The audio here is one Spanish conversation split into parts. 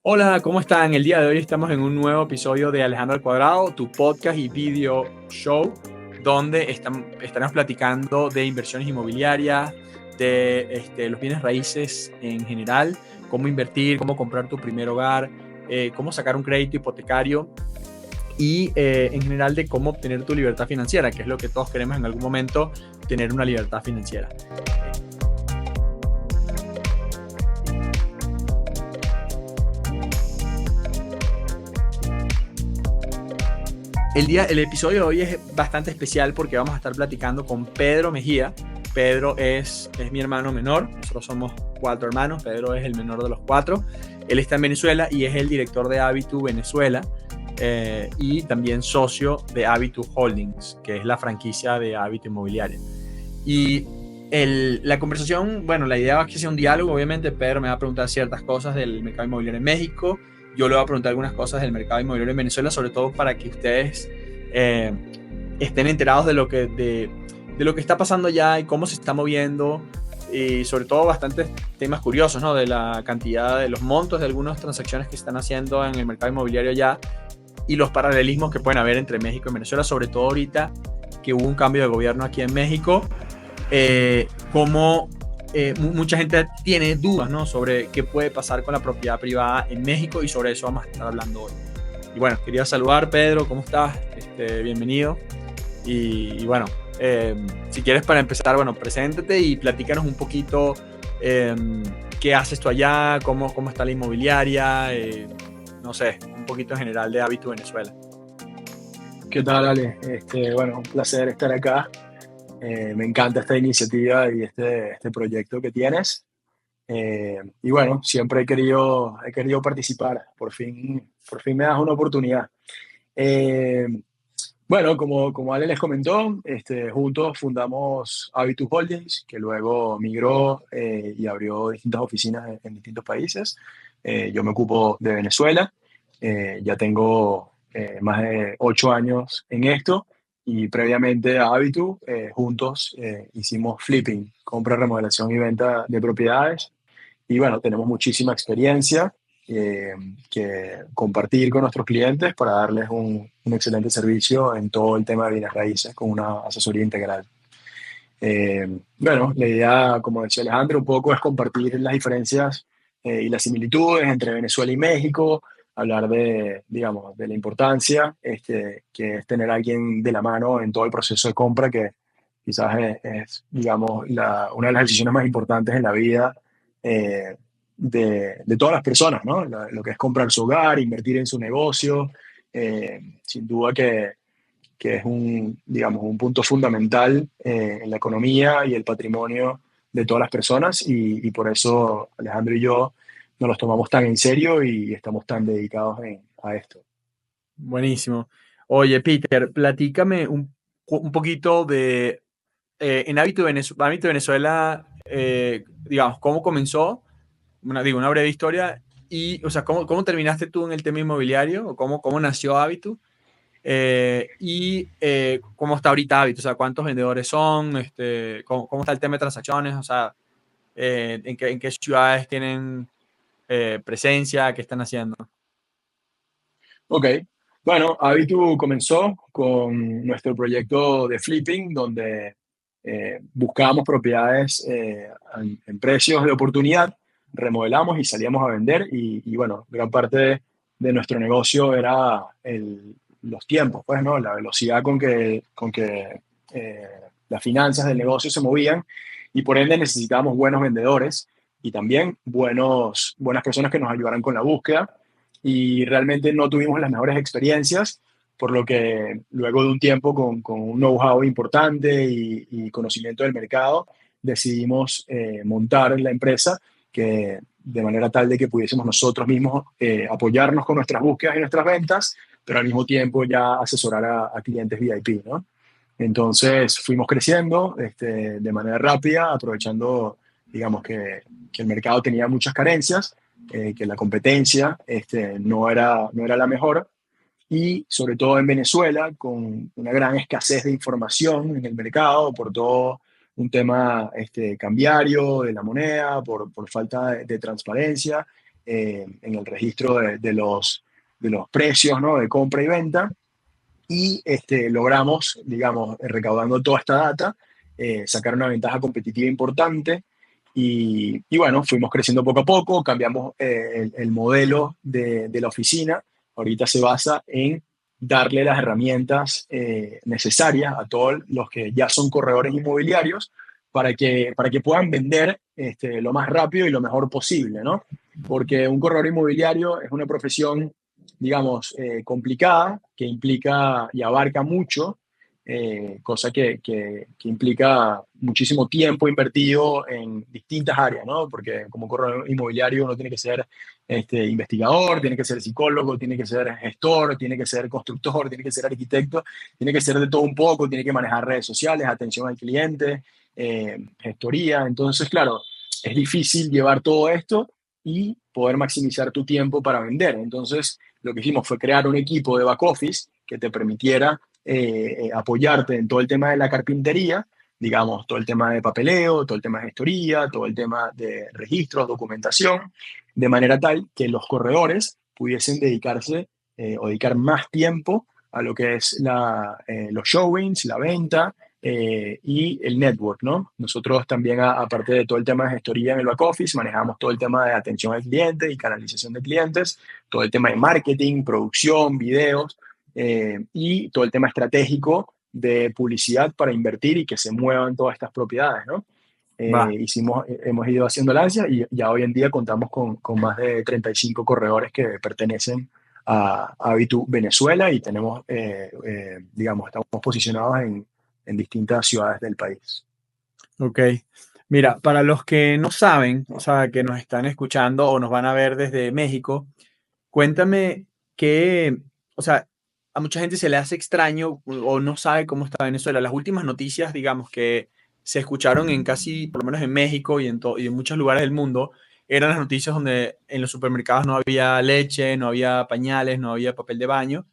Hola, ¿cómo están? El día de hoy estamos en un nuevo episodio de Alejandro al Cuadrado, tu podcast y video show, donde estaremos platicando de inversiones inmobiliarias, de los bienes raíces en general, cómo invertir, cómo comprar tu primer hogar, cómo sacar un crédito hipotecario y en general de cómo obtener tu libertad financiera, que es lo que todos queremos en algún momento, tener una libertad financiera. El episodio de hoy es bastante especial porque vamos a estar platicando con Pedro Mejía. Pedro es mi hermano menor, nosotros somos 4 hermanos, Pedro es el menor de los 4. Él está en Venezuela y es el director de Habitu Venezuela y también socio de Habitu Holdings, que es la franquicia de Habitu Inmobiliaria. Y la conversación, bueno, la idea es que sea un diálogo, obviamente. Pedro me va a preguntar ciertas cosas del mercado inmobiliario en México, yo le voy a preguntar algunas cosas del mercado inmobiliario en Venezuela, sobre todo para que ustedes estén enterados de lo que está pasando allá y cómo se está moviendo, y sobre todo bastantes temas curiosos, ¿no? De la cantidad de los montos de algunas transacciones que se están haciendo en el mercado inmobiliario allá y los paralelismos que pueden haber entre México y Venezuela, sobre todo ahorita que hubo un cambio de gobierno aquí en México. Cómo mucha gente tiene dudas, ¿no?, sobre qué puede pasar con la propiedad privada en México, y sobre eso vamos a estar hablando hoy. Y bueno, quería saludar, Pedro, ¿cómo estás? Bienvenido. Y bueno, si quieres, para empezar, bueno, preséntate y platícanos un poquito qué haces tú allá, cómo está la inmobiliaria, no sé, un poquito en general de Habitu Venezuela. ¿Qué tal, Ale? Bueno, un placer estar acá. Me encanta esta iniciativa y este proyecto que tienes. Y bueno, siempre he querido participar. Por fin me das una oportunidad. Eh, bueno, como Ale les comentó, juntos fundamos Habitus Holdings, que luego migró y abrió distintas oficinas en distintos países. Yo me ocupo de Venezuela. Ya tengo más de 8 años en esto, y previamente a Habitus, juntos hicimos flipping, compra, remodelación y venta de propiedades. Y bueno, tenemos muchísima experiencia eh, que compartir con nuestros clientes para darles un excelente servicio en todo el tema de bienes raíces con una asesoría integral. Bueno, la idea, como decía Alejandro, un poco es compartir las diferencias y las similitudes entre Venezuela y México, hablar de, digamos, de la importancia que es tener a alguien de la mano en todo el proceso de compra, que quizás es, digamos, una de las decisiones más importantes en la vida eh, de todas las personas, ¿no? Lo que es comprar su hogar, invertir en su negocio, sin duda que es digamos, un punto fundamental en la economía y el patrimonio de todas las personas, y por eso Alejandro y yo nos los tomamos tan en serio y estamos tan dedicados a esto. Buenísimo. Oye, Peter, platícame un poquito de, en Hábito Venezuela, digamos, cómo comenzó, una breve historia, y, o sea, cómo terminaste tú en el tema inmobiliario, o cómo nació Hábito, y cómo está ahorita Hábito, o sea, cuántos vendedores son, cómo está el tema de transacciones, o sea, en qué ciudades tienen presencia, qué están haciendo. Ok, bueno, Habitu comenzó con nuestro proyecto de flipping, donde buscábamos propiedades en precios de oportunidad, remodelamos y salíamos a vender. Y bueno, gran parte de nuestro negocio era los tiempos, pues, ¿no? La velocidad con que eh, las finanzas del negocio se movían, y por ende necesitábamos buenos vendedores y también buenas personas que nos ayudaran con la búsqueda. Y realmente no tuvimos las mejores experiencias, por lo que luego de un tiempo con un know-how importante y conocimiento del mercado, decidimos montar la empresa, que de manera tal de que pudiésemos nosotros mismos apoyarnos con nuestras búsquedas y nuestras ventas, pero al mismo tiempo ya asesorar a clientes VIP, ¿no? Entonces fuimos creciendo de manera rápida, aprovechando, digamos, que el mercado tenía muchas carencias, que la competencia no era la mejor, y sobre todo en Venezuela, con una gran escasez de información en el mercado por todo un tema cambiario de la moneda, por falta de transparencia. en el registro de los precios, ¿no? De compra y venta. Y logramos, digamos, recaudando toda esta data, sacar una ventaja competitiva importante. Y bueno, fuimos creciendo poco a poco, cambiamos el modelo de la oficina. Ahorita se basa en darle las herramientas necesarias a todos los que ya son corredores inmobiliarios para que puedan vender lo más rápido y lo mejor posible, ¿no? Porque un corredor inmobiliario es una profesión, digamos, complicada, que implica y abarca mucho, cosa que implica muchísimo tiempo invertido en distintas áreas, ¿no? Porque como corredor inmobiliario uno tiene que ser investigador, tiene que ser psicólogo, tiene que ser gestor, tiene que ser constructor, tiene que ser arquitecto, tiene que ser de todo un poco, tiene que manejar redes sociales, atención al cliente, gestoría. Entonces, claro, es difícil llevar todo esto y poder maximizar tu tiempo para vender. Entonces, lo que hicimos fue crear un equipo de back office que te permitiera apoyarte en todo el tema de la carpintería, digamos, todo el tema de papeleo, todo el tema de gestoría, todo el tema de registros, documentación, de manera tal que los corredores pudiesen dedicarse o dedicar más tiempo a lo que es los showings, la venta y el network, ¿no? Nosotros también, aparte de todo el tema de gestoría en el back office, manejamos todo el tema de atención al cliente y canalización de clientes, todo el tema de marketing, producción, videos y todo el tema estratégico de publicidad para invertir y que se muevan todas estas propiedades, ¿no? Va. Hemos ido haciendo la ansia y ya hoy en día contamos con más de 35 corredores que pertenecen a Habitu Venezuela y tenemos, digamos, estamos posicionados en distintas ciudades del país. Ok. Mira, para los que no saben, o sea, que nos están escuchando o nos van a ver desde México, cuéntame qué, o sea, a mucha gente se le hace extraño o no sabe cómo está Venezuela. Las últimas noticias, digamos, que se escucharon en casi, por lo menos en México y en muchos lugares del mundo, eran las noticias donde en los supermercados no había leche, no había pañales, no había papel de baño.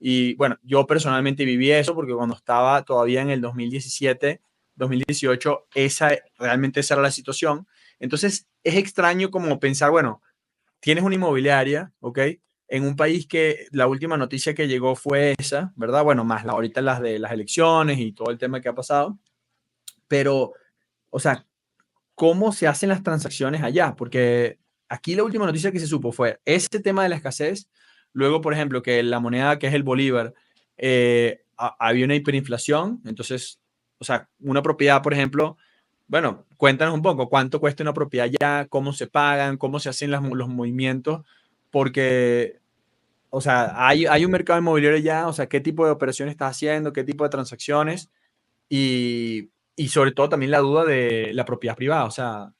Y bueno, yo personalmente viví eso porque cuando estaba todavía en el 2017, 2018, realmente esa era la situación. Entonces es extraño como pensar, bueno, tienes una inmobiliaria, ¿ok? En un país que la última noticia que llegó fue esa, ¿verdad? Bueno, más ahorita las de las elecciones y todo el tema que ha pasado. Pero, o sea, ¿cómo se hacen las transacciones allá? Porque aquí la última noticia que se supo fue ese tema de la escasez. Luego, por ejemplo, que la moneda que es el bolívar, había una hiperinflación. Entonces, o sea, una propiedad, por ejemplo, bueno, cuéntanos un poco cuánto cuesta una propiedad allá, cómo se pagan, cómo se hacen los movimientos, porque, o sea, hay un mercado inmobiliario ya, o sea, qué tipo de operaciones estás haciendo, qué tipo de transacciones y sobre todo también la duda de la propiedad privada. O sea,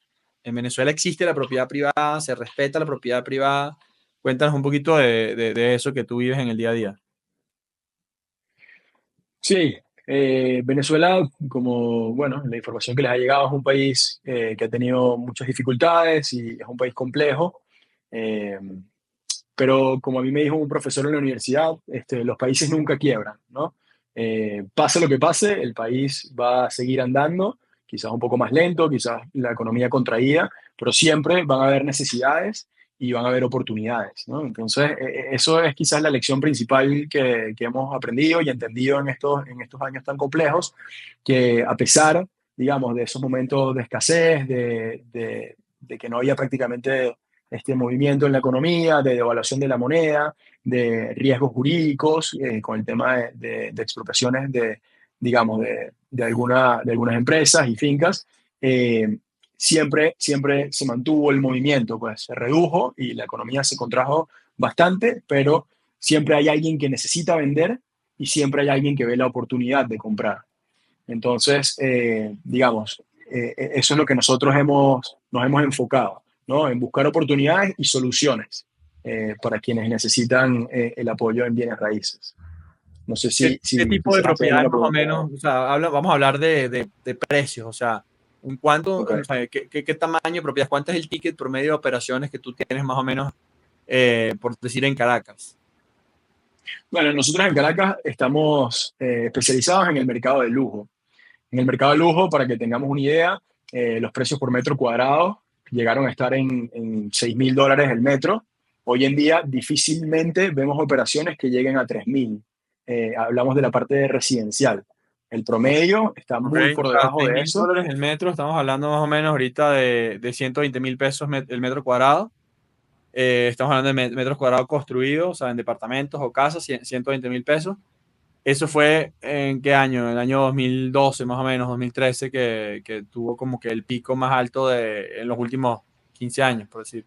en Venezuela existe la propiedad privada, se respeta la propiedad privada. Cuéntanos un poquito de eso que tú vives en el día a día. Sí, Venezuela, como bueno, la información que les ha llegado, es un país que ha tenido muchas dificultades y es un país complejo. Eh, pero como a mí me dijo un profesor en la universidad, los países nunca quiebran, ¿no? Pase lo que pase, el país va a seguir andando, quizás un poco más lento, quizás la economía contraída, pero siempre van a haber necesidades y van a haber oportunidades, ¿no? Entonces, eso es quizás la lección principal que hemos aprendido y entendido en estos años tan complejos, que a pesar, digamos, de esos momentos de escasez, de que no había prácticamente este movimiento en la economía, de devaluación de la moneda, de riesgos jurídicos, con el tema de expropiaciones digamos, de algunas empresas y fincas, siempre se mantuvo el movimiento, pues se redujo y la economía se contrajo bastante, pero siempre hay alguien que necesita vender y siempre hay alguien que ve la oportunidad de comprar. Entonces, digamos, eso es lo que nosotros nos hemos enfocado, ¿no? En buscar oportunidades y soluciones para quienes necesitan el apoyo en bienes raíces. No sé ¿Qué si tipo de quisieras hacer alguna propiedades más o pregunta. menos? O sea, vamos a hablar de precios. O sea, ¿en cuánto, Ok. o sea, qué tamaño de propiedad? ¿Cuánto es el ticket promedio de operaciones que tú tienes más o menos, por decir, en Caracas? Bueno, nosotros en Caracas estamos especializados en el mercado de lujo. En el mercado de lujo, para que tengamos una idea, los precios por metro cuadrado llegaron a estar en $6.000 el metro. Hoy en día difícilmente vemos operaciones que lleguen a 3.000. Hablamos de la parte residencial. El promedio está Ok, muy o por sea, debajo seis de mil eso. dólares el metro, estamos hablando más o menos ahorita de 120.000 pesos el metro cuadrado. Estamos hablando de metros cuadrados construidos, o sea, en departamentos o casas, 120.000 pesos. ¿Eso fue en qué año? En el año 2012, más o menos, 2013, que tuvo como que el pico más alto en los últimos 15 años, por decir.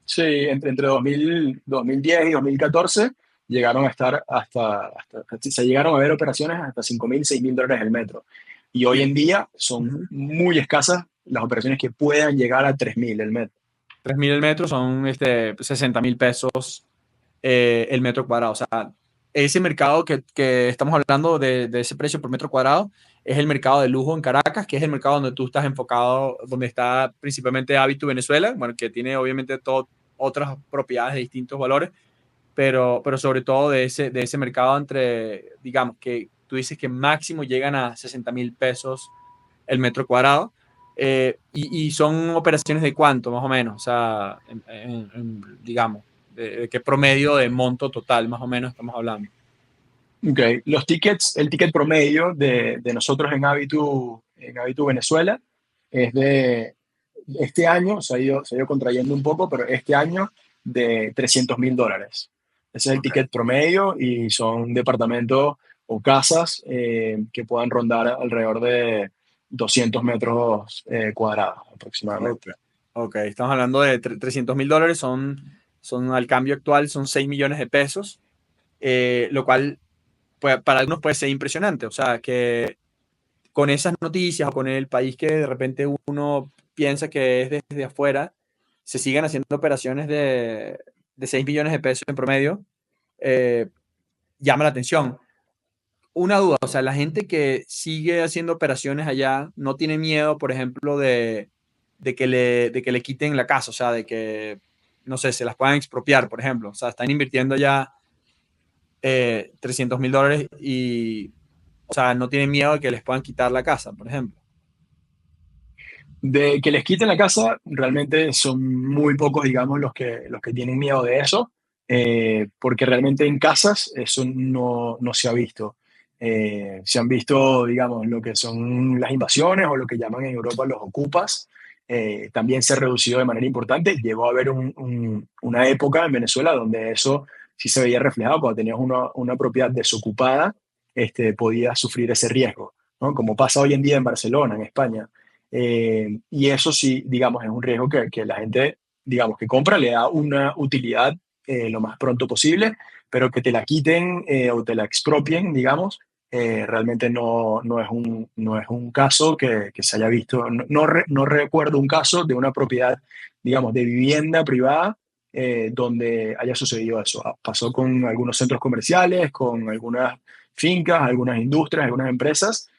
Sí, entre 2010 y 2014 llegaron a estar se llegaron a ver operaciones hasta 5.000, $6.000 el metro. Y hoy Y en día son ujú, muy escasas las operaciones que puedan llegar a 3.000 el metro. 3.000 el metro son 60.000 pesos el metro cuadrado. O sea, ese mercado que estamos hablando de ese precio por metro cuadrado es el mercado de lujo en Caracas, que es el mercado donde tú estás enfocado, donde está principalmente Habitu Venezuela, bueno, que tiene obviamente otras propiedades de distintos valores, pero sobre todo de ese mercado entre, digamos, que tú dices que máximo llegan a 60.000 pesos el metro cuadrado. Y son operaciones de cuánto, más o menos, o sea, digamos, de qué promedio de monto total, más o menos, estamos hablando. Ok, los tickets, el ticket promedio de nosotros en Habitu Venezuela es de este año, se ha ido contrayendo un poco, pero este año de $300.000. Ese es el Ok. ticket promedio y son departamentos o casas que puedan rondar alrededor de 200 metros cuadrados Ok, aproximadamente. ok, estamos hablando de $300.000, son al cambio actual, son 6 millones de pesos, lo cual pues, para algunos puede ser impresionante, o sea, que con esas noticias o con el país que de repente uno piensa que es desde afuera, se sigan haciendo operaciones de 6 millones de pesos en promedio, eh, llama la atención. Una duda, o sea, la gente que sigue haciendo operaciones allá no tiene miedo, por ejemplo, de que le quiten la casa, o sea, de que, no sé, se las puedan expropiar, por ejemplo. O sea, están invirtiendo ya $300.000 y, o sea, no tienen miedo de que les puedan quitar la casa, por ejemplo. De que les quiten la casa, realmente son muy pocos, digamos, los que tienen miedo de eso, porque realmente en casas eso no se ha visto. Se han visto, digamos, lo que son las invasiones o lo que llaman en Europa los ocupas. También se ha reducido de manera importante. Llegó a haber una época en Venezuela donde eso sí se veía reflejado. Cuando tenías una propiedad desocupada, podías sufrir ese riesgo, ¿no? Como pasa hoy en día en Barcelona, en España. Y eso sí, digamos, es un riesgo que la gente, digamos, que compra, le da una utilidad lo más pronto posible, pero que te la quiten o te la expropien, digamos, realmente no es un caso que se haya visto. No recuerdo un caso de una propiedad, digamos, de vivienda privada donde haya sucedido eso. Pasó con algunos centros comerciales, con algunas fincas, algunas industrias, algunas empresas.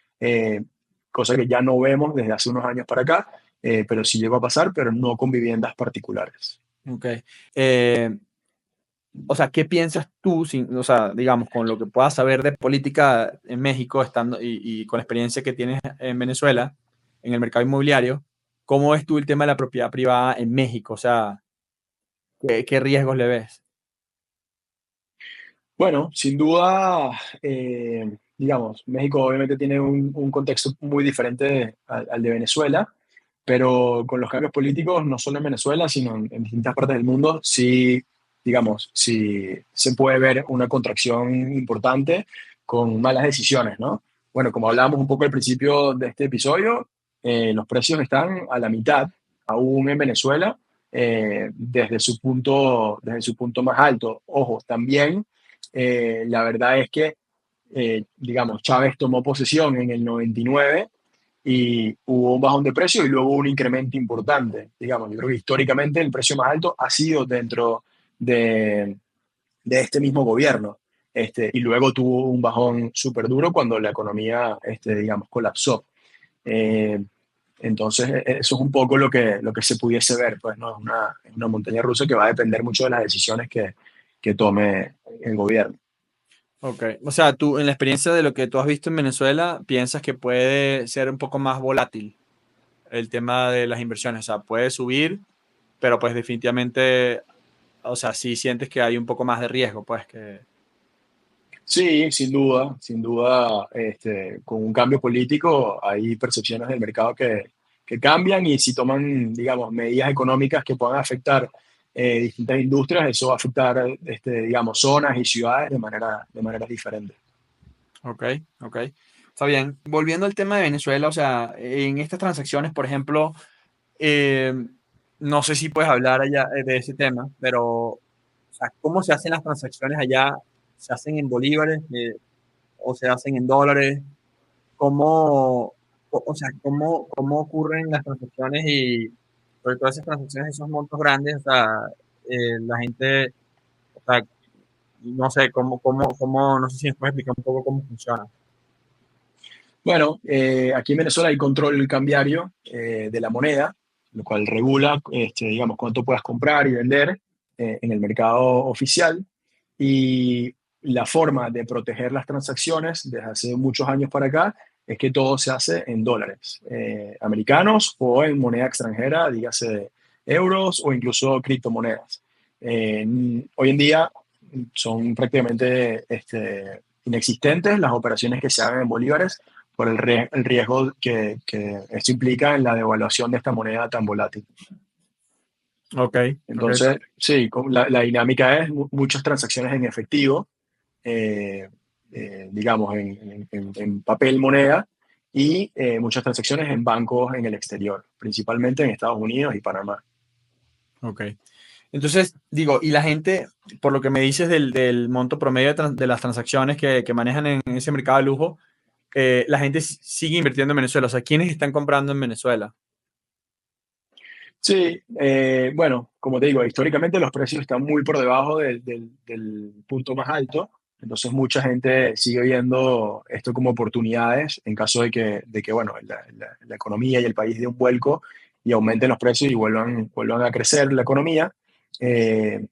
Cosa que ya no vemos desde hace unos años para acá, pero sí llegó a pasar, pero no con viviendas particulares. Ok. Eh, o sea, ¿qué piensas tú, o sea, digamos, con lo que puedas saber de política en México, estando y con la experiencia que tienes en Venezuela, en el mercado inmobiliario, cómo ves tú el tema de la propiedad privada en México? O sea, ¿qué riesgos le ves? Bueno, sin duda, digamos, México obviamente tiene un contexto muy diferente al de Venezuela, pero con los cambios políticos, no solo en Venezuela, sino en distintas partes del mundo, sí, digamos, sí se puede ver una contracción importante con malas decisiones, ¿no? Bueno, como hablábamos un poco al principio de este episodio, los precios están a la mitad, aún en Venezuela, desde su punto más alto. Ojo, también la verdad es que, digamos, Chávez tomó posesión en el 99 y hubo un bajón de precio y luego un incremento importante. Digamos, yo creo que históricamente el precio más alto ha sido dentro de, de este mismo gobierno. Y luego tuvo un bajón súper duro cuando la economía, digamos, colapsó. Eh, entonces, eso es un poco lo que se pudiese ver, pues, ¿no? Es una montaña rusa que va a depender mucho de las decisiones que tome el gobierno. Ok, o sea, tú en la experiencia de lo que tú has visto en Venezuela, piensas que puede ser un poco más volátil el tema de las inversiones? O sea, puede subir, pero pues definitivamente, o sea, sí sientes que hay un poco más de riesgo, pues que... Sí, sin duda, con un cambio político hay percepciones del mercado que cambian y si toman, digamos, medidas económicas que puedan afectar distintas industrias, eso va a afectar, digamos, zonas y ciudades de manera diferente. Ok, ok. Está bien. Volviendo al tema de Venezuela, o sea, en estas transacciones, por ejemplo, eh, no sé si puedes hablar allá de ese tema, pero, o sea, ¿cómo se hacen las transacciones allá? ¿Se hacen en bolívares o se hacen en dólares? ¿Cómo, o sea, cómo ocurren las transacciones y sobre todo esas transacciones, esos montos grandes? O sea, la gente, o sea, no sé, no sé si me puedes explicar un poco cómo funciona. Bueno, aquí en Venezuela hay control cambiario de la moneda, lo cual regula, digamos, cuánto puedas comprar y vender en el mercado oficial. Y la forma de proteger las transacciones desde hace muchos años para acá es que todo se hace en dólares americanos o en moneda extranjera, dígase euros o incluso criptomonedas. Hoy en día son prácticamente inexistentes las operaciones que se hagan en bolívares por el riesgo que esto implica en la devaluación de esta moneda tan volátil. Ok, ok, Entonces, sí, la dinámica es muchas transacciones en efectivo, eh, digamos, en papel moneda y muchas transacciones en bancos en el exterior, principalmente en Estados Unidos y Panamá. ok. Entonces, digo, y la gente, por lo que me dices del monto promedio de las transacciones que manejan en ese mercado de lujo, la gente sigue invirtiendo en Venezuela. O sea, ¿quiénes están comprando en Venezuela? Sí, bueno, como te digo, históricamente los precios están muy por debajo del punto más alto, entonces mucha gente sigue viendo esto como oportunidades en caso de que bueno, la economía y el país dé un vuelco y aumenten los precios y vuelvan a crecer la economía. Eh,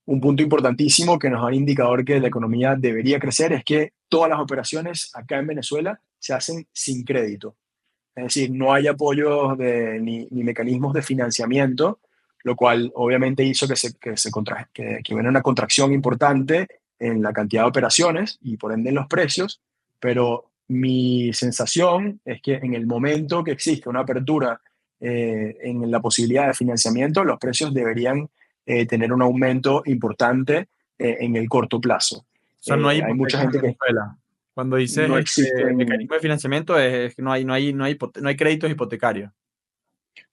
un punto importantísimo que nos da un indicador que la economía debería crecer es que todas las operaciones acá en Venezuela se hacen sin crédito. Es decir, no hay apoyo ni mecanismos de financiamiento, lo cual obviamente hizo que hubiera una contracción importante en la cantidad de operaciones y por ende en los precios, pero mi sensación es que en el momento que existe una apertura en la posibilidad de financiamiento, los precios deberían tener un aumento importante en el corto plazo. O sea, no hay Hay mucha hipotecas en gente que Venezuela. Cuando dices no existen. mecanismo de financiamiento, es que no hay créditos hipotecarios.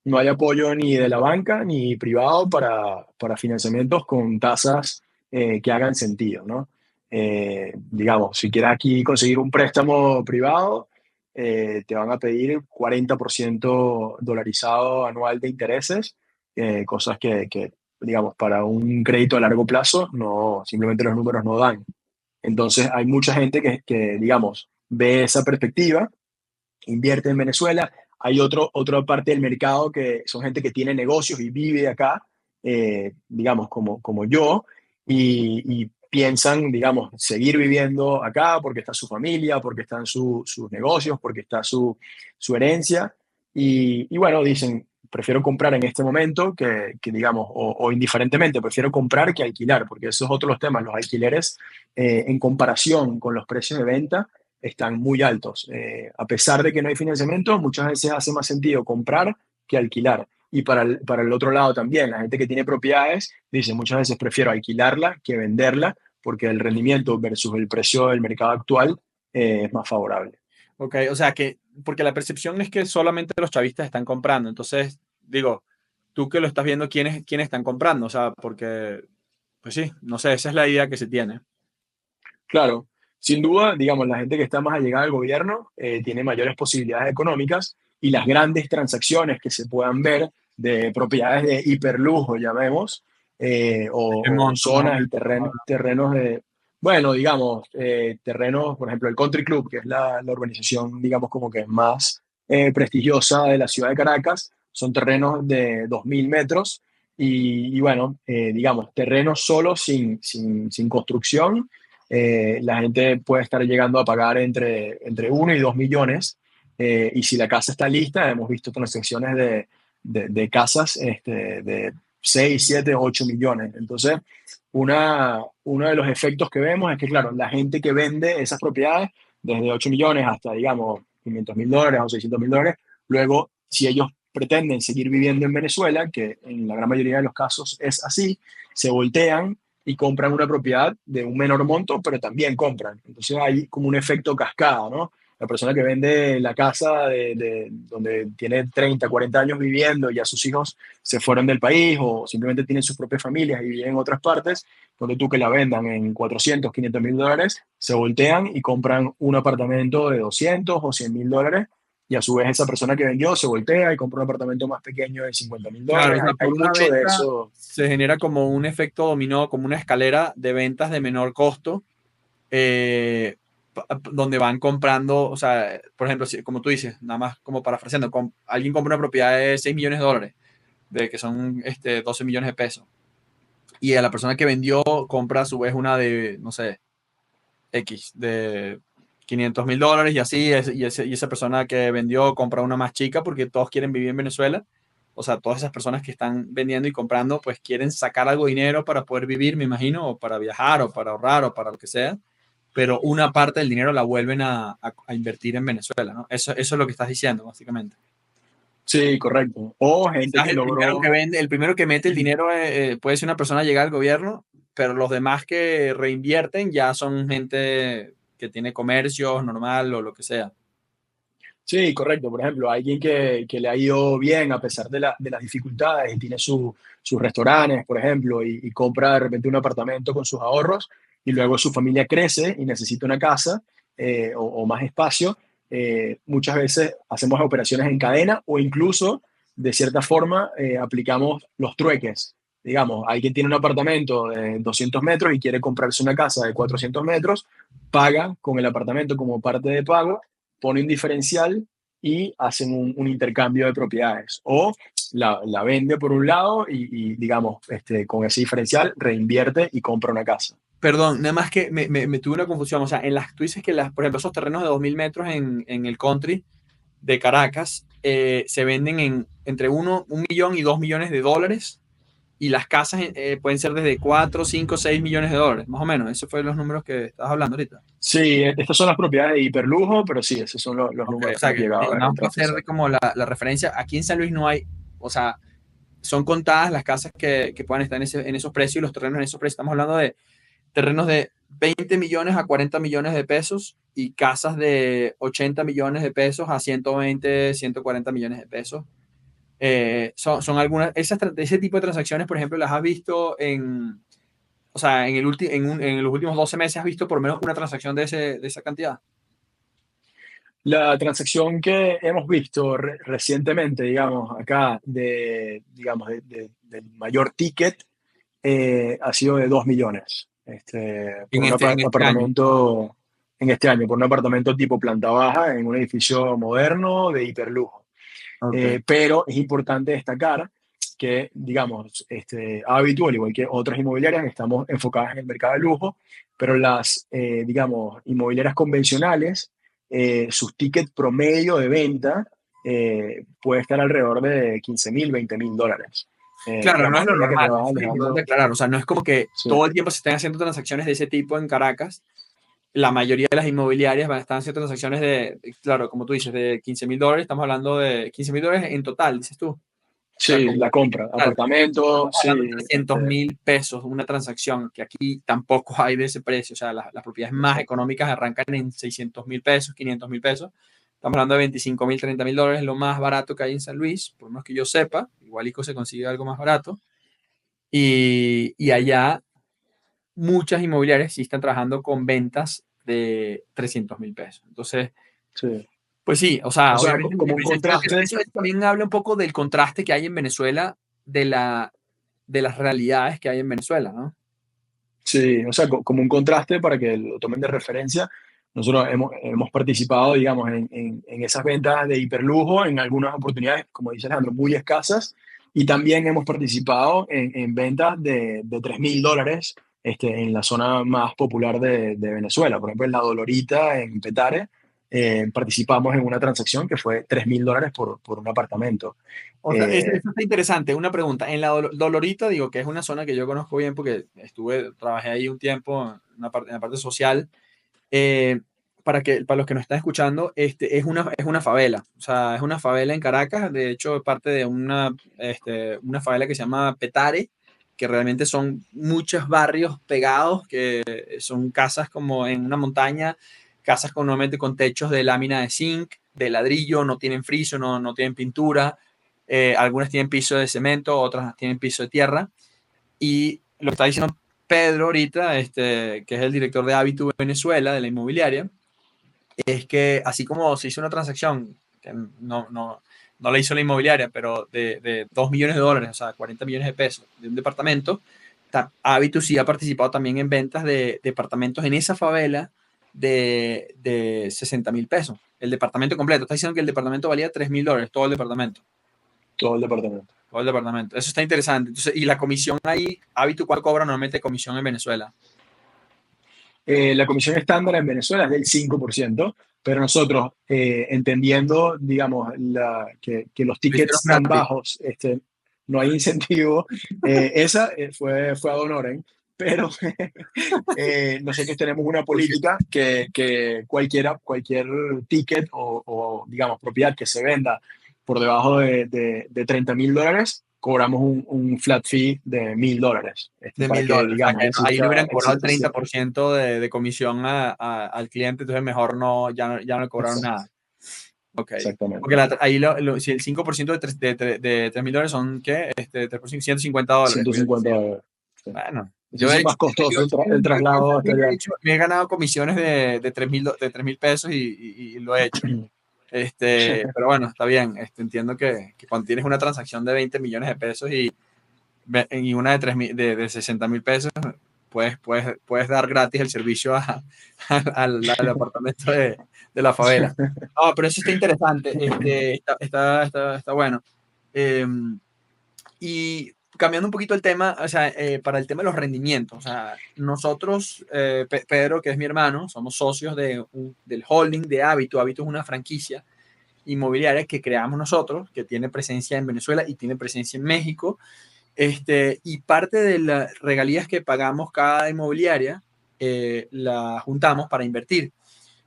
No hay apoyo ni de la banca ni privado para financiamientos con tasas que hagan sentido, ¿no? Digamos, si quieres aquí conseguir un préstamo privado, te van a pedir 40% dolarizado anual de intereses, cosas digamos, para un crédito a largo plazo, no, simplemente los números no dan. Entonces, hay mucha gente digamos, ve esa perspectiva, invierte en Venezuela. Hay otra parte del mercado que son gente que tiene negocios y vive acá, digamos, como yo, y piensan, digamos, seguir viviendo acá porque está su familia, porque están sus negocios, porque está su herencia. Y bueno, dicen, prefiero comprar en este momento digamos, o indiferentemente, prefiero comprar que alquilar, porque esos otros los temas, los alquileres, en comparación con los precios de venta, están muy altos. A pesar de que no hay financiamiento, muchas veces hace más sentido comprar que alquilar. Y para el otro lado también, la gente que tiene propiedades dice muchas veces prefiero alquilarla que venderla porque el rendimiento versus el precio del mercado actual es más favorable. Ok, o sea que, porque la percepción es que solamente los chavistas están comprando. Entonces, digo, tú que lo estás viendo, ¿quiénes están comprando? O sea, porque, pues sí, no sé, esa es la idea que se tiene. Claro, sin duda, digamos, la gente que está más allegada al gobierno tiene mayores posibilidades económicas y las grandes transacciones que se puedan ver de propiedades de hiperlujo, llamemos, ¿Qué o monto más o zonas y menos? terrenos de, bueno, digamos, terrenos, por ejemplo, el Country Club, que es la organización, digamos, como que más prestigiosa de la ciudad de Caracas, son terrenos de 2.000 metros y bueno, digamos, terrenos solo sin construcción. La gente puede estar llegando a pagar entre 1 y 2 millones y si la casa está lista, hemos visto transacciones de casas de 6 7 8 millones. Entonces, uno de los efectos que vemos es que, claro, la gente que vende esas propiedades, desde 8 millones hasta, digamos, $500,000 o $600,000, luego, si ellos pretenden seguir viviendo en Venezuela, que en la gran mayoría de los casos es así, se voltean y compran una propiedad de un menor monto, pero también compran. Entonces hay como un efecto cascada, ¿no? La persona que vende la casa donde tiene 30, 40 años viviendo y ya sus hijos se fueron del país o simplemente tienen sus propias familias y viven en otras partes, donde tú que la vendan en 400, $500,000, se voltean y compran un apartamento de 200 o $100,000, y a su vez esa persona que vendió se voltea y compra un apartamento más pequeño de $50,000. Claro, o Hay, sea, hay por una mucho de venta eso. se genera como un efecto dominó, como una escalera de ventas de menor costo, eh, donde van comprando, o sea, por ejemplo, como tú dices, nada más como parafraseando, alguien compra una propiedad de $6 millones, de que son 12 millones de pesos, y a la persona que vendió compra a su vez una de, no sé, X, de $500,000, y así, y esa persona que vendió compra una más chica porque todos quieren vivir en Venezuela. O sea, todas esas personas que están vendiendo y comprando, pues quieren sacar algo de dinero para poder vivir, me imagino, o para viajar, o para ahorrar, o para lo que sea, pero una parte del dinero la vuelven a invertir en Venezuela, ¿no? Eso es lo que estás diciendo, básicamente. Sí, correcto. O gente Quizás que el primero que logró. vende, el primero que mete el dinero puede ser una persona llegada al gobierno, pero los demás que reinvierten ya son gente que tiene comercios normal o lo que sea. Sí, correcto. Por ejemplo, alguien que le ha ido bien a pesar de las dificultades y tiene sus restaurantes, por ejemplo, y compra de repente un apartamento con sus ahorros y luego su familia crece y necesita una casa, o más espacio. Muchas veces hacemos operaciones en cadena o incluso, de cierta forma, aplicamos los trueques. Digamos, alguien tiene un apartamento de 200 metros y quiere comprarse una casa de 400 metros, paga con el apartamento como parte de pago, pone un diferencial y hacen un intercambio de propiedades. O la vende por un lado digamos, con ese diferencial reinvierte y compra una casa. Perdón, nada más que me tuve una confusión. O sea, tú dices que por ejemplo, esos terrenos de 2.000 metros en el country de Caracas se venden entre 1 millón y 2 millones de dólares, y las casas pueden ser desde 4, 5, 6 millones de dólares, más o menos. Esos fueron los números que estabas hablando ahorita. Sí, estas son las propiedades de hiperlujo, pero sí, esos son los Ok, o números que sea, hemos llegado a ver nada en más para hacer transacciones. como la referencia, aquí en San Luis no hay, o sea, son contadas las casas que puedan estar en esos precios, y los terrenos en esos precios. Estamos hablando de terrenos de 20 millones a 40 millones de pesos, y casas de 80 millones de pesos a 120, 140 millones de pesos. Son algunas, ese tipo de transacciones, por ejemplo, las has visto o sea, en los últimos 12 meses has visto por lo menos una transacción de esa cantidad. La transacción que hemos visto recientemente, digamos, acá, del mayor ticket, ha sido de 2 millones, por En un este año. apartamento en este año, por un apartamento tipo planta baja en un edificio moderno de hiperlujo. Ok. Pero es importante destacar que, digamos, Habitu, al igual que otras inmobiliarias, estamos enfocadas en el mercado de lujo, pero las, digamos, inmobiliarias convencionales, sus tickets promedio de venta puede estar alrededor de 15,000, $20,000. Claro, La no es lo mayoría que normal, eso trabajan es importante dejando. aclarar. O sea, no es como que Sí, todo el tiempo se estén haciendo transacciones de ese tipo en Caracas. La mayoría de las inmobiliarias van a estar haciendo transacciones claro, como tú dices, de $15,000. Estamos hablando de $15,000 en total, dices tú. O sea, sí, como la compra, total. apartamento, Estamos hablando de sí, 300.000 pesos, una transacción, que aquí tampoco hay de ese precio. O sea, las propiedades más exacto. económicas arrancan en 600.000 pesos, 500.000 pesos. Estamos hablando de 25.000, $30,000, lo más barato que hay en San Luis, por lo menos que yo sepa. Igual Ico se consigue algo más barato. Y allá muchas inmobiliarias sí están trabajando con ventas de 300.000 pesos. Entonces, Sí. pues sí, o O sea, sea, obviamente como un contraste. eso también habla un poco del contraste que hay en Venezuela, de las realidades que hay en Venezuela, ¿no? Sí, o sea, como un contraste para que lo tomen de referencia. Nosotros hemos participado, digamos, en esas ventas de hiperlujo, en algunas oportunidades, como dice Alejandro, muy escasas, y también hemos participado en ventas de $3,000, en la zona más popular de Venezuela, por ejemplo, en La Dolorita, en Petare, participamos en una transacción que fue $3.000 por un apartamento. O sea, Eh, eso está interesante. Una pregunta. En la Dolorita, digo, que es una zona que yo conozco bien porque trabajé ahí un tiempo en la parte social. eh, para los que nos están escuchando, es una favela. O sea, es una favela en Caracas. De hecho, es parte de una favela que se llama Petare, que realmente son muchos barrios pegados, que son casas como en una montaña, casas normalmente con techos de lámina de zinc, de ladrillo, no tienen friso, no tienen pintura. Algunas tienen piso de cemento, otras tienen piso de tierra. Y lo que está diciendo Pedro ahorita, que es el director de Habitu Venezuela, de la inmobiliaria, es que así como se hizo una transacción, que no la hizo la inmobiliaria, pero de $2 millones, o sea, 40 millones de pesos de un departamento, Habitu sí ha participado también en ventas de departamentos en esa favela de 60.000 pesos. El departamento completo. Está diciendo que el departamento valía $3.000, todo el departamento. Todo el departamento. Todo el departamento. Eso está interesante. Entonces, y la comisión ahí, Habitu, ¿cuál cobra normalmente comisión en Venezuela? La comisión estándar en Venezuela es del 5%, pero nosotros, entendiendo, digamos, que los Lo hicieron tickets tan gratis. bajos, no hay incentivo, esa fue ad honorem, pero nosotros tenemos una Porque política que cualquier ticket o, digamos, propiedad que se venda por debajo de $30.000, cobramos un flat fee de $1.000, de para mil que, dólares. O sea, digamos, que ahí le hubieran cobrado el exista treinta cierto. por ciento de comisión al cliente, entonces mejor no, ya no le cobraron Exacto, nada. Ok. exactamente. Porque ahí si el 5% de $3.000 son, ¿qué? 3%, $150. Hubiera sido. $150. Sí. Bueno, Eso sí es más yo, costoso yo- el yo traslado hasta también allá. me he ganado comisiones de 3.000 pesos y lo he hecho. Pero bueno, está bien. Entiendo que cuando tienes una transacción de 20 millones de pesos y una de 3.000, de 60.000 pesos, puedes dar gratis el servicio al apartamento de la favela. No, pero eso está interesante, está bueno. Eh, y cambiando un poquito el tema, o sea, para el tema de los rendimientos, o sea, nosotros, Pedro, que es mi hermano, somos socios del holding de Habito. Habito es una franquicia inmobiliaria que creamos nosotros, que tiene presencia en Venezuela y tiene presencia en México. Y parte de las regalías que pagamos cada inmobiliaria la juntamos para invertir.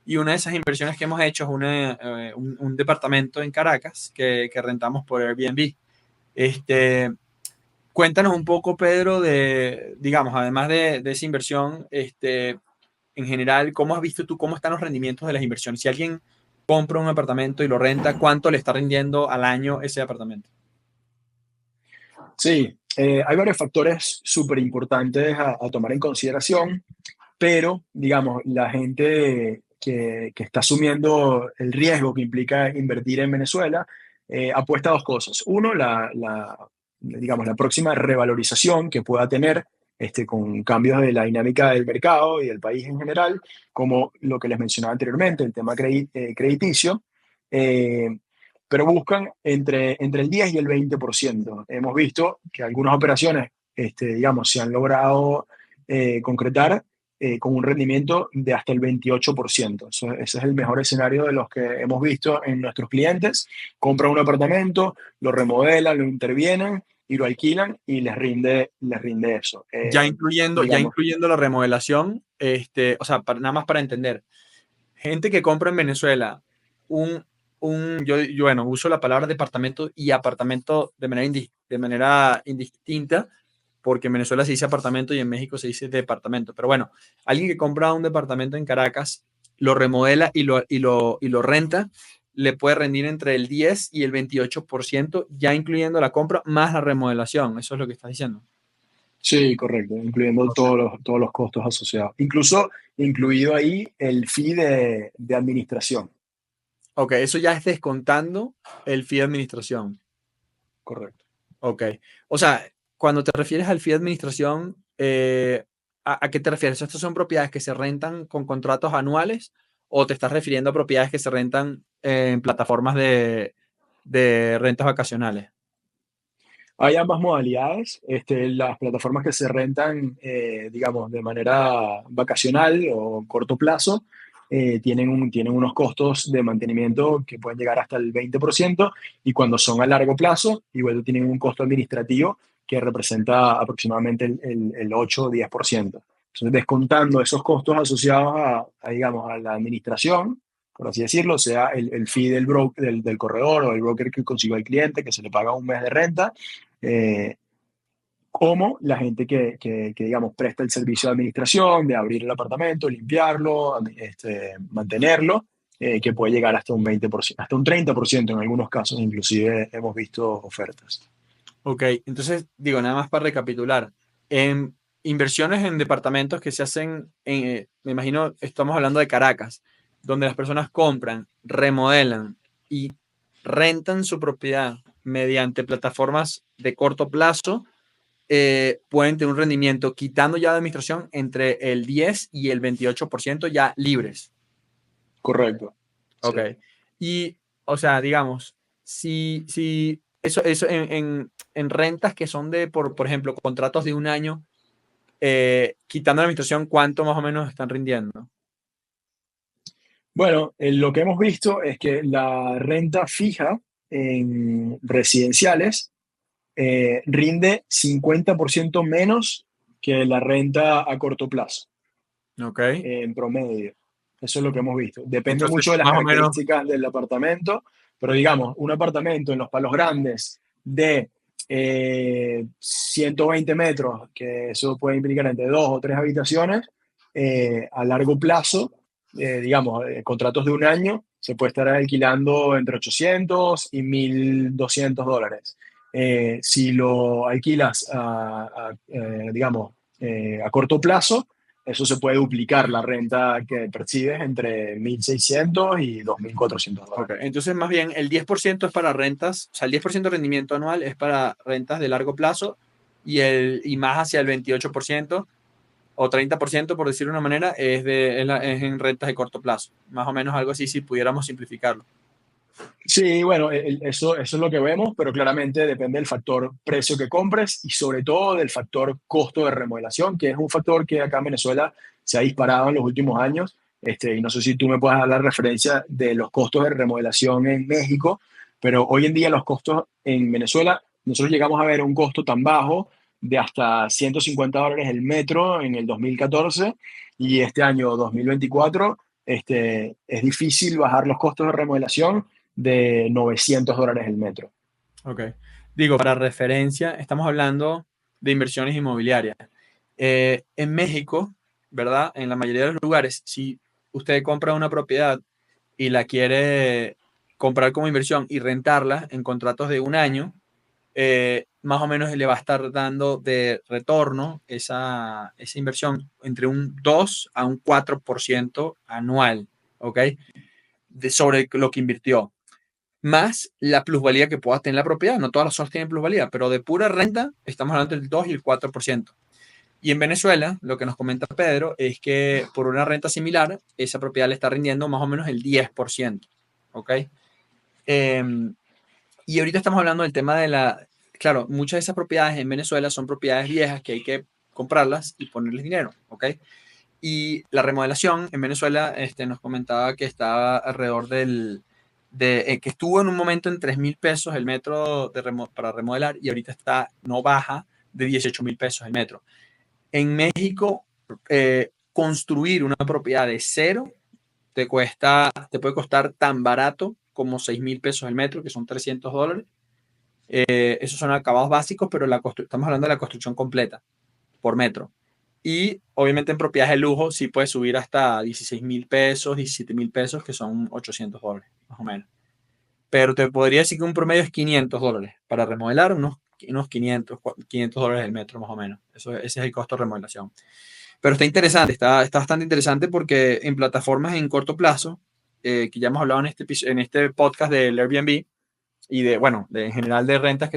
Y una de esas inversiones que hemos hecho es un departamento en Caracas que rentamos por Airbnb. Este, Cuéntanos un poco, Pedro, digamos, además de esa inversión, en general, ¿cómo has visto tú cómo están los rendimientos de las inversiones? Si alguien compra un apartamento y lo renta, ¿cuánto le está rindiendo al año ese apartamento? Sí, hay varios factores súper importantes a tomar en consideración, pero, digamos, la gente que está asumiendo el riesgo que implica invertir en Venezuela, apuesta a dos cosas. Uno, digamos, la próxima revalorización que pueda tener, con cambios de la dinámica del mercado y del país en general, como lo que les mencionaba anteriormente, el tema crediticio. eh, pero buscan entre el 10 y el 20%. Hemos visto que algunas operaciones, digamos, se han logrado concretar con un rendimiento de hasta el 28%. Ese es el mejor escenario de los que hemos visto en nuestros clientes. Compran un apartamento, lo remodelan, lo intervienen y lo alquilan y les rinde eso. Ya Digamos, incluyendo la remodelación, o sea, nada más para entender, gente que compra en Venezuela un, bueno, uso la palabra departamento y apartamento de manera indistinta, porque en Venezuela se dice apartamento y en México se dice departamento. Pero bueno, alguien que compra un departamento en Caracas, lo remodela y lo renta, le puede rendir entre el 10 y el 28%, ya incluyendo la compra más la remodelación. Eso es lo que estás diciendo. sí, correcto, incluyendo Ok. todos los costos asociados. Incluso incluido ahí el fee de administración. Ok, eso ya es descontando el fee de administración. Correcto. Ok. O sea, cuando te refieres al fee de administración, ¿a qué te refieres? ¿Estas son propiedades que se rentan con contratos anuales o te estás refiriendo a propiedades que se rentan en plataformas de rentas vacacionales? Hay ambas modalidades. Las plataformas que se rentan, digamos, de manera vacacional o corto plazo, tienen unos costos de mantenimiento que pueden llegar hasta el 20%, y cuando son a largo plazo, igual tienen un costo administrativo que representa aproximadamente el 8 o 10%. Entonces, descontando esos costos asociados digamos, a la administración, por así decirlo, sea el fee del corredor o el broker que consiguió al cliente, que se le paga un mes de renta, eh, como la gente digamos, presta el servicio de administración, de abrir el apartamento, limpiarlo, mantenerlo, que puede llegar hasta un 20%, hasta un 30% en algunos casos, inclusive hemos visto ofertas. Ok, entonces digo, nada más para recapitular, en inversiones en departamentos que se hacen, me imagino, estamos hablando de Caracas, donde las personas compran, remodelan y rentan su propiedad mediante plataformas de corto plazo, pueden tener un rendimiento, quitando ya de administración, entre el 10 y el 28% ya libres. Correcto. Ok. Sí. Y, o sea, digamos, si eso en rentas que son de, por ejemplo, contratos de un año, quitando la administración, ¿cuánto más o menos están rindiendo? Bueno, lo que hemos visto es que la renta fija en residenciales rinde 50% menos que la renta a corto plazo, Ok. en promedio. Eso es lo que hemos visto. Depende mucho Entonces, de las más o menos, características del apartamento, pero digamos, un apartamento en los Palos Grandes de 120 metros, que eso puede implicar entre 2 o 3 habitaciones, a largo plazo, digamos, contratos de un año, se puede estar alquilando entre 800 y $1,200. Si lo alquilas digamos, a corto plazo, eso se puede duplicar la renta que percibes entre 1,600 y ok. $2,400. Entonces, más bien, el 10% es para rentas, o sea, el 10% de rendimiento anual es para rentas de largo plazo y más hacia el 28% o 30%, por decirlo de una manera, es en rentas de corto plazo. Más o menos algo así, si pudiéramos simplificarlo. Sí, bueno, eso es lo que vemos, pero claramente depende del factor precio que compres y sobre todo del factor costo de remodelación, que es un factor que acá en Venezuela se ha disparado en los últimos años. Y no sé si tú me puedes dar la referencia de los costos de remodelación en México, pero hoy en día los costos en Venezuela, nosotros llegamos a ver un costo tan bajo de hasta $150 el metro en el 2014, y este año 2024 es difícil bajar los costos de remodelación de $900 el metro. Ok. Digo, para referencia, estamos hablando de inversiones inmobiliarias. En México, ¿verdad? En la mayoría de los lugares, si usted compra una propiedad y la quiere comprar como inversión y rentarla en contratos de un año, más o menos le va a estar dando de retorno esa inversión entre un 2 a un 4% anual, ¿ok? Sobre lo que invirtió, más la plusvalía que pueda tener la propiedad. No todas las zonas tienen plusvalía, pero de pura renta estamos hablando del 2 y el 4%. Y en Venezuela, lo que nos comenta Pedro es que por una renta similar, esa propiedad le está rindiendo más o menos el 10%. ¿Ok? Y ahorita estamos hablando del tema de claro, muchas de esas propiedades en Venezuela son propiedades viejas que hay que comprarlas y ponerles dinero. ¿Ok? Y la remodelación en Venezuela, nos comentaba que estaba alrededor que estuvo en un momento en 3.000 pesos el metro para remodelar, y ahorita no baja de 18.000 pesos el metro. En México, construir una propiedad de cero te puede costar tan barato como 6.000 pesos el metro, que son $300. Esos son acabados básicos, pero estamos hablando de la construcción completa por metro. Y obviamente en propiedades de lujo sí puede subir hasta 16.000 pesos, 17.000 pesos, que son $800, más o menos. Pero te podría decir que un promedio es $500 para remodelar, unos $500 el metro, más o menos. Ese es el costo de remodelación. Pero está interesante, está bastante interesante, porque en plataformas en corto plazo, que ya hemos hablado en este podcast del Airbnb y bueno, en general de rentas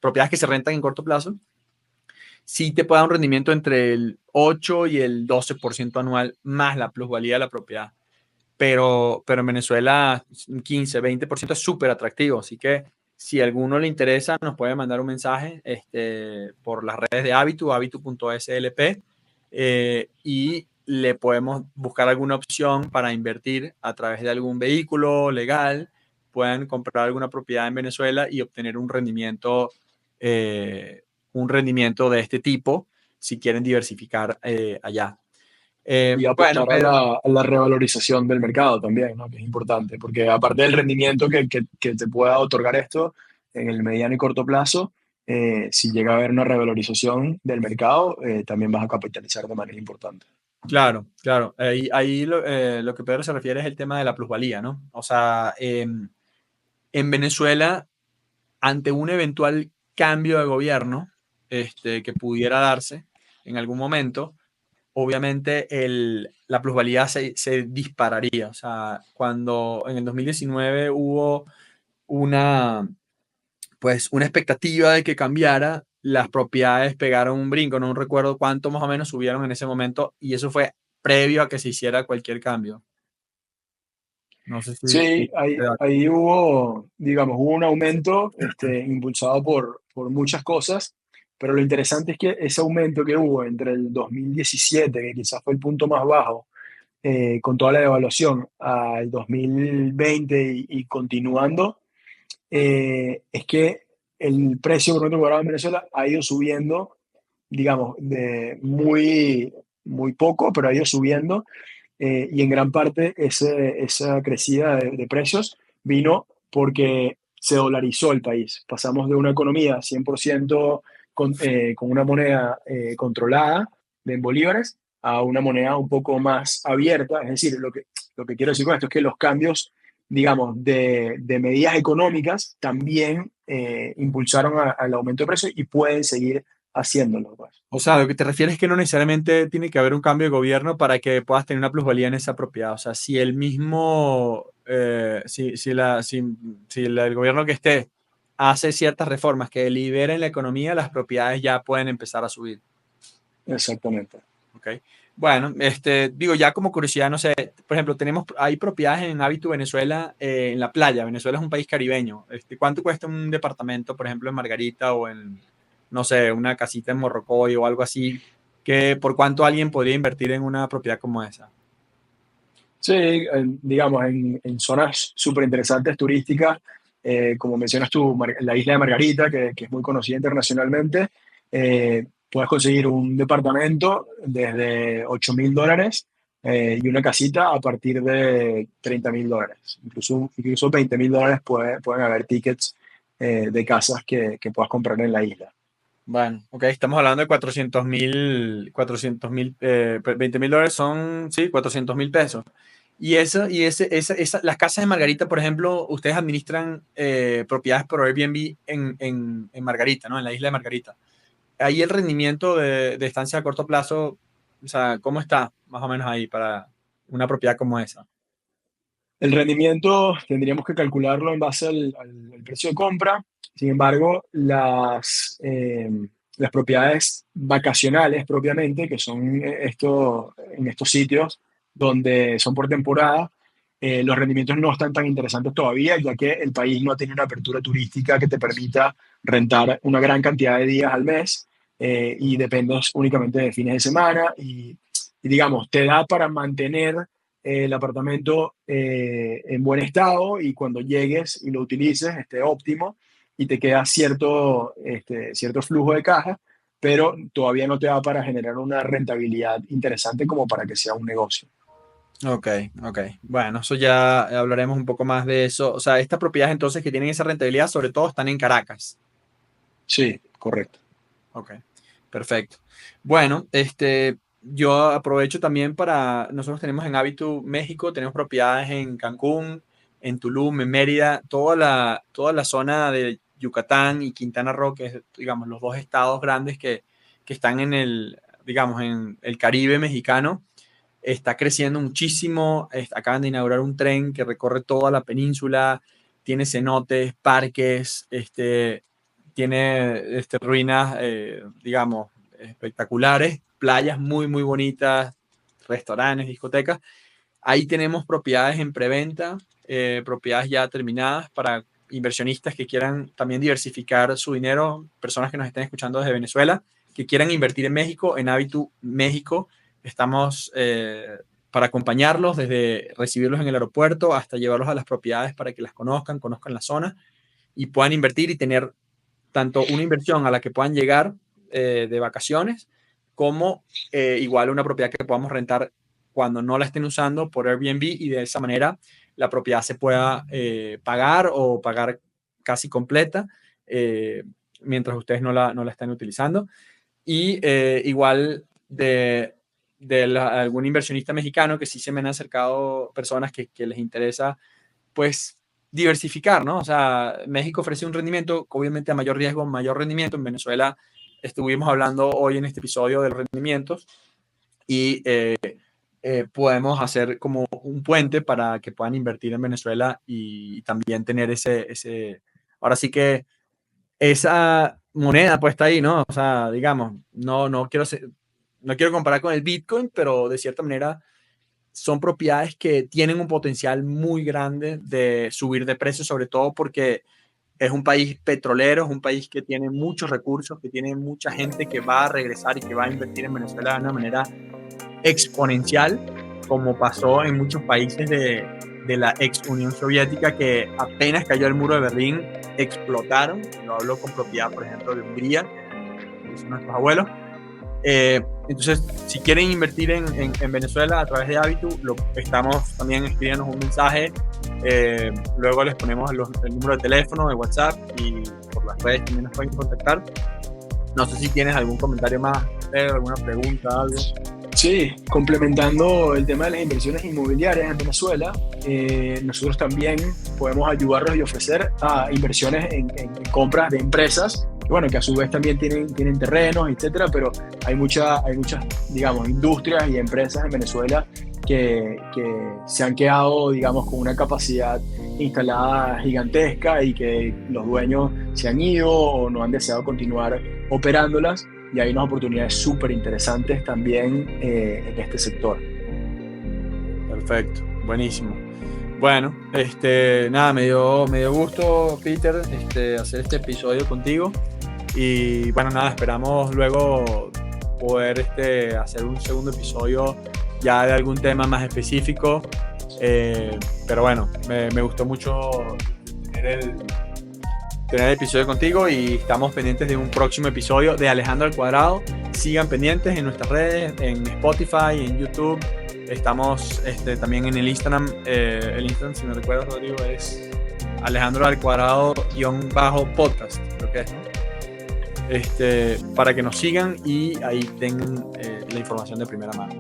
propiedades que se rentan en corto plazo, sí te puede dar un rendimiento entre el 8 y el 12% anual, más la plusvalía de la propiedad. Pero en Venezuela 15-20% es súper atractivo. Así que si a alguno le interesa, nos puede mandar un mensaje por las redes de Habitu, habitu.slp, y le podemos buscar alguna opción para invertir a través de algún vehículo legal, puedan comprar alguna propiedad en Venezuela y obtener un rendimiento de este tipo si quieren diversificar allá. Y Bueno, apostar a Pedro, a la revalorización del mercado también, ¿no? Que es importante, porque aparte del rendimiento que te pueda otorgar esto en el mediano y corto plazo, si llega a haber una revalorización del mercado, también vas a capitalizar de manera importante. claro, claro. Ahí lo que Pedro se refiere es el tema de la plusvalía, ¿no? O sea, en Venezuela, ante un eventual cambio de gobierno que pudiera darse en algún momento, obviamente la plusvalía se dispararía. O sea, cuando en el 2019 hubo una, pues, una expectativa de que cambiara, las propiedades pegaron un brinco, no recuerdo cuánto más o menos subieron en ese momento, y eso fue previo a que se hiciera cualquier cambio. No sé si Sí, ahí hubo, digamos, hubo un aumento impulsado por muchas cosas, pero lo interesante es que ese aumento que hubo entre el 2017, que quizás fue el punto más bajo, con toda la devaluación, al 2020 y continuando, es que el precio por metro cuadrado en Venezuela ha ido subiendo, digamos, de muy poco, pero ha ido subiendo, y en gran parte esa crecida de precios vino porque se dolarizó el país. Pasamos de una economía 100% con una moneda controlada en bolívares a una moneda un poco más abierta. Es decir, lo que quiero decir con esto es que los cambios, digamos, de medidas económicas también impulsaron al aumento de precios y pueden seguir haciéndolo, pues. O sea, lo que te refieres es que no necesariamente tiene que haber un cambio de gobierno para que puedas tener una plusvalía en esa propiedad. O sea, si el mismo, el gobierno que esté hace ciertas reformas que liberen la economía, las propiedades ya pueden empezar a subir. Exactamente. ¿Ok? Bueno, digo, ya como curiosidad, no sé, por ejemplo, hay propiedades en Hábitat Venezuela, en la playa. Venezuela es un país caribeño. ¿Cuánto cuesta un departamento, por ejemplo, en Margarita o en, no sé, una casita en Morrocoy o algo así? ¿Por cuánto alguien podría invertir en una propiedad como esa? Sí, digamos, en zonas súper interesantes turísticas, como mencionas tú, la isla de Margarita, que es muy conocida internacionalmente, puedes conseguir un departamento desde $8.000 y una casita a partir de $30.000. Incluso $20.000 pueden haber tickets de casas que puedas comprar en la isla. Bueno, ok, estamos hablando de 400.000, $20.000 son, sí, 400.000 pesos. Las casas de Margarita, por ejemplo, ustedes administran propiedades por Airbnb en Margarita, ¿no? En la isla de Margarita. Ahí el rendimiento de estancia a corto plazo, o sea, ¿cómo está más o menos ahí para una propiedad como esa? El rendimiento tendríamos que calcularlo en base al precio de compra. Sin embargo, las propiedades vacacionales propiamente, que son en estos sitios donde son por temporada, los rendimientos no están tan interesantes todavía, ya que el país no ha tenido una apertura turística que te permita rentar una gran cantidad de días al mes, y dependes únicamente de fines de semana y digamos, te da para mantener el apartamento en buen estado y cuando llegues y lo utilices esté óptimo y te queda cierto flujo de caja, pero todavía no te da para generar una rentabilidad interesante como para que sea un negocio. Ok, ok. Bueno, eso ya hablaremos un poco más de eso. O sea, estas propiedades entonces que tienen esa rentabilidad, sobre todo están en Caracas. Sí, correcto. Ok, perfecto. Bueno, yo aprovecho también nosotros tenemos en Habitu México, tenemos propiedades en Cancún, en Tulum, en Mérida, toda la zona de Yucatán y Quintana Roo, que es, digamos, los dos estados grandes que están digamos, en el Caribe mexicano. Está creciendo muchísimo. Acaban de inaugurar un tren que recorre toda la península, tiene cenotes, parques, tiene ruinas, digamos, espectaculares, playas muy, muy bonitas, restaurantes, discotecas. Ahí tenemos propiedades en preventa, propiedades ya terminadas para inversionistas que quieran también diversificar su dinero, personas que nos estén escuchando desde Venezuela, que quieran invertir en México, en Habitu México. estamos para acompañarlos desde recibirlos en el aeropuerto hasta llevarlos a las propiedades para que las conozcan la zona y puedan invertir y tener tanto una inversión a la que puedan llegar de vacaciones, como igual una propiedad que podamos rentar cuando no la estén usando por Airbnb, y de esa manera la propiedad se pueda pagar o pagar casi completa mientras ustedes no la estén utilizando. Y igual algún inversionista mexicano, que sí se me han acercado personas que les interesa pues diversificar, ¿no? O sea, México ofrece un rendimiento, obviamente a mayor riesgo, mayor rendimiento. En Venezuela estuvimos hablando hoy en este episodio de los rendimientos y podemos hacer como un puente para que puedan invertir en Venezuela y también tener ahora sí que esa moneda puesta ahí, ¿no? O sea, digamos, no quiero comparar con el Bitcoin, pero de cierta manera son propiedades que tienen un potencial muy grande de subir de precio, sobre todo porque es un país petrolero, es un país que tiene muchos recursos, que tiene mucha gente que va a regresar y que va a invertir en Venezuela de una manera exponencial, como pasó en muchos países de la ex Unión Soviética, que apenas cayó el muro de Berlín, explotaron. Lo hablo con propiedad, por ejemplo, de Hungría, que son nuestros abuelos. Entonces, si quieren invertir en Venezuela a través de Habitu, estamos también escribiendo un mensaje. Luego les ponemos el número de teléfono, de WhatsApp, y por las redes también nos pueden contactar. No sé si tienes algún comentario más, alguna pregunta, algo. Sí, complementando el tema de las inversiones inmobiliarias en Venezuela, nosotros también podemos ayudarlos y ofrecer inversiones en compras de empresas, que, bueno, que a su vez también tienen terrenos, etcétera, pero hay muchas, digamos, industrias y empresas en Venezuela que se han quedado, digamos, con una capacidad instalada gigantesca y que los dueños se han ido o no han deseado continuar operándolas. Y hay unas oportunidades súper interesantes también en este sector. Perfecto, buenísimo. Bueno, nada, me dio gusto, Peter, hacer este episodio contigo. Y bueno, nada, esperamos luego poder hacer un segundo episodio ya de algún tema más específico. Pero bueno, me gustó mucho tener el episodio contigo, y estamos pendientes de un próximo episodio de Alejandro al Cuadrado. Sigan pendientes en nuestras redes, en Spotify, en YouTube. Estamos también en el Instagram. El Instagram, si me recuerdo, Rodrigo, es Alejandro al Cuadrado _podcast, creo que es, ¿no? Para que nos sigan y ahí tengan la información de primera mano.